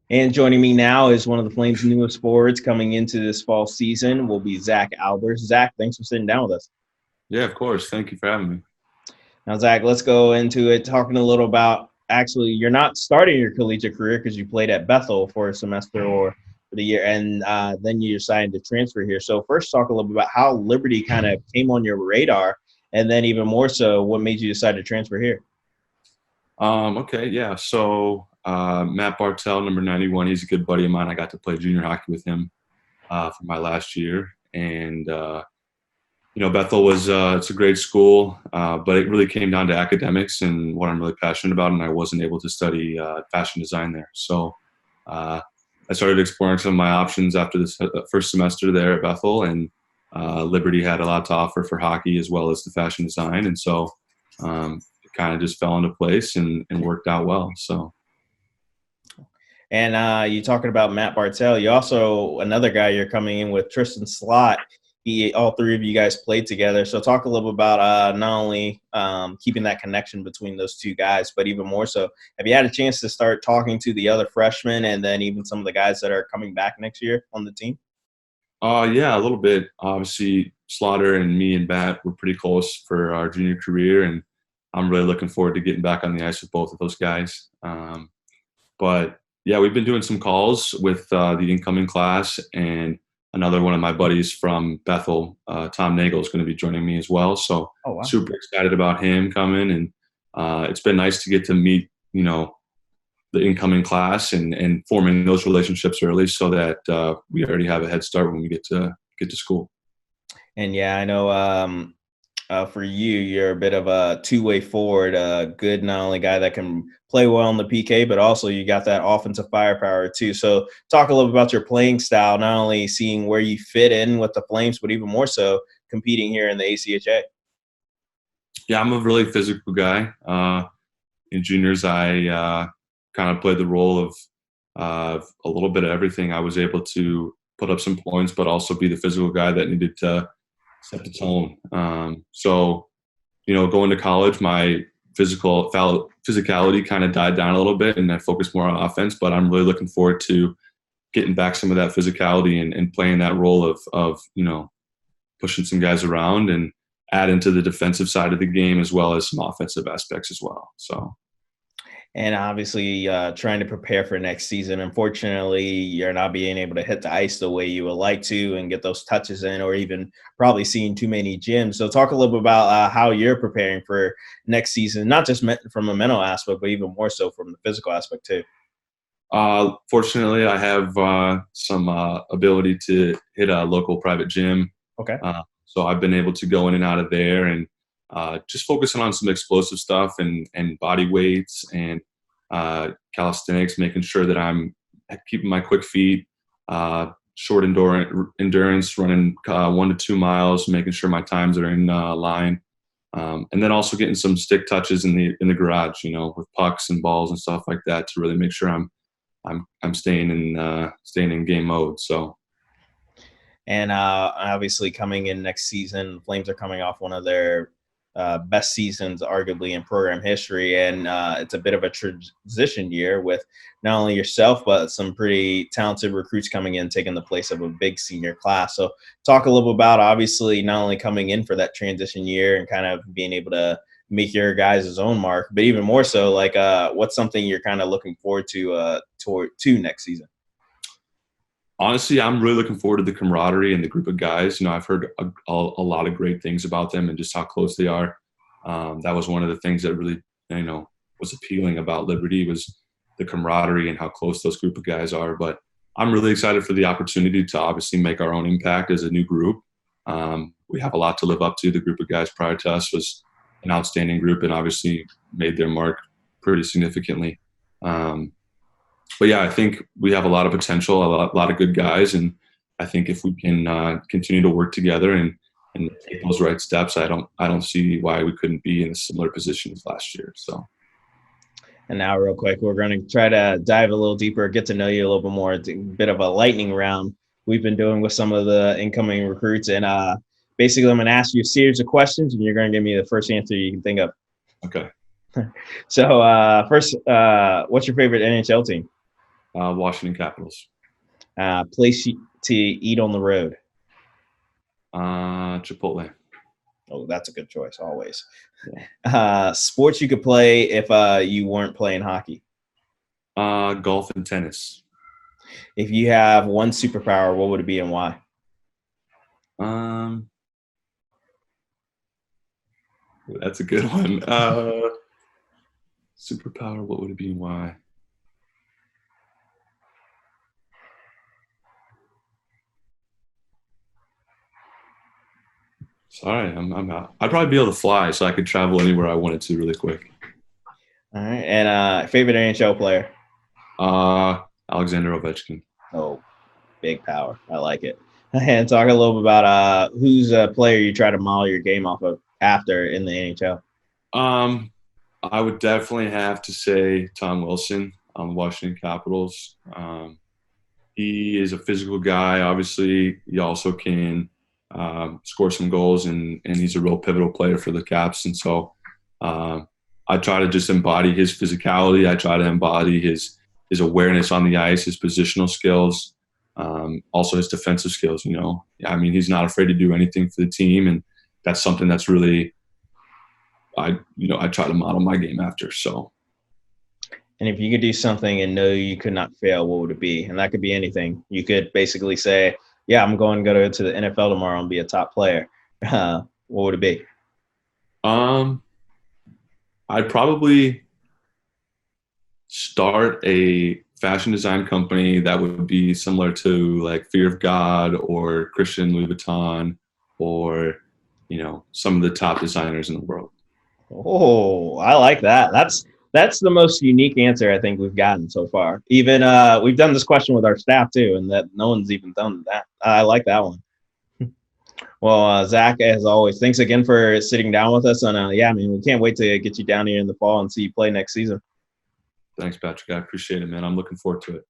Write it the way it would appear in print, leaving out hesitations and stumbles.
And joining me now is one of the Flames' newest forwards coming into this fall season will be Zach Albers. Zach, thanks for sitting down with us. Yeah, of course. Thank you for having me. Now, Zach, let's go into it talking a little about actually you're not starting your collegiate career because you played at Bethel for a semester or for the year, and then you decided to transfer here. So first, talk a little bit about how Liberty kind of came on your radar, and then even more so, what made you decide to transfer here? Okay, yeah. So Matt Bartell, number 91, he's a good buddy of mine. I got to play junior hockey with him for my last year, and Bethel was it's a great school, but it really came down to academics and what I'm really passionate about, and I wasn't able to study fashion design there. So I started exploring some of my options after this first semester there at Bethel, and Liberty had a lot to offer for hockey as well as the fashion design, and so it kind of just fell into place and worked out well. So. And you talking about Matt Bartell. You also another guy you're coming in with Tristan Slott. All three of you guys played together. So talk a little bit about not only keeping that connection between those two guys, but even more so, have you had a chance to start talking to the other freshmen and then even some of the guys that are coming back next year on the team? Yeah, a little bit. Obviously, Slaughter and me and Bat were pretty close for our junior career, and I'm really looking forward to getting back on the ice with both of those guys. But yeah, we've been doing some calls with the incoming class, and another one of my buddies from Bethel, Tom Nagel, is going to be joining me as well. So Oh, wow. super excited about him coming, and it's been nice to get to meet the incoming class and forming those relationships early, so that we already have a head start when we get to school. And yeah, I know for you, you're a bit of a two-way forward, a good not only guy that can play well in the PK, but also you got that offensive firepower too. So talk a little bit about your playing style, not only seeing where you fit in with the Flames, but even more so competing here in the ACHA. Yeah, I'm a really physical guy. In juniors, I kind of played the role of a little bit of everything. I was able to put up some points, but also be the physical guy that needed to set the tone. Going to college, my physicality kind of died down a little bit, and I focused more on offense. But I'm really looking forward to getting back some of that physicality and playing that role of pushing some guys around and add into the defensive side of the game as well as some offensive aspects as well. So. And obviously trying to prepare for next season. Unfortunately, you're not being able to hit the ice the way you would like to and get those touches in, or even probably seeing too many gyms. So talk a little bit about how you're preparing for next season, not just from a mental aspect, but even more so from the physical aspect too. Fortunately, I have some ability to hit a local private gym. Okay. So I've been able to go in and out of there and just focusing on some explosive stuff and body weights and calisthenics, making sure that I'm keeping my quick feet, short endurance, running 1 to 2 miles, making sure my times are in line, and then also getting some stick touches in the garage, with pucks and balls and stuff like that to really make sure I'm staying in game mode. So. And obviously, coming in next season, Flames are coming off one of their best seasons, arguably, in program history. And it's a bit of a transition year with not only yourself, but some pretty talented recruits coming in, taking the place of a big senior class. So talk a little about, obviously, not only coming in for that transition year and kind of being able to make your guys' own mark, but even more so, like what's something you're kind of looking forward to next season? Honestly, I'm really looking forward to the camaraderie and the group of guys. I've heard a lot of great things about them and just how close they are. That was one of the things that really, was appealing about Liberty was the camaraderie and how close those group of guys are. But I'm really excited for the opportunity to obviously make our own impact as a new group. We have a lot to live up to. The group of guys prior to us was an outstanding group and obviously made their mark pretty significantly. But yeah, I think we have a lot of potential, a lot of good guys, and I think if we can continue to work together and take those right steps, I don't see why we couldn't be in a similar position as last year. So. And now, real quick, we're going to try to dive a little deeper, get to know you a little bit more. It's a bit of a lightning round we've been doing with some of the incoming recruits, and basically, I'm going to ask you a series of questions, and you're going to give me the first answer you can think of. Okay. So first, what's your favorite NHL team? Washington Capitals. Place to eat on the road. Chipotle. Oh, that's a good choice, always. Yeah. Sports you could play if you weren't playing hockey. Golf and tennis. If you have one superpower, what would it be and why? That's a good one. Superpower, what would it be and why? Sorry, I'm out. I'd probably be able to fly, so I could travel anywhere I wanted to really quick. All right. And favorite NHL player? Alexander Ovechkin. Oh, big power. I like it. And talk a little bit about who's a player you try to model your game off of after in the NHL. I would definitely have to say Tom Wilson on the Washington Capitals. He is a physical guy. Obviously, he also can score some goals, and he's a real pivotal player for the Caps. And so I try to just embody his physicality. I try to embody his awareness on the ice, his positional skills, also his defensive skills. I mean, he's not afraid to do anything for the team, and that's something that's really I try to model my game after. So. And if you could do something and know you could not fail, what would it be? And that could be anything. You could basically say, yeah, I'm going to go to the NFL tomorrow and be a top player. What would it be? I'd probably start a fashion design company that would be similar to like Fear of God or Christian Louis Vuitton or, some of the top designers in the world. Oh, I like that. That's the most unique answer I think we've gotten so far. Even we've done this question with our staff too, and that no one's even done that. I like that one. Well, Zach, as always, thanks again for sitting down with us. And yeah, I mean, we can't wait to get you down here in the fall and see you play next season. Thanks, Patrick. I appreciate it, man. I'm looking forward to it.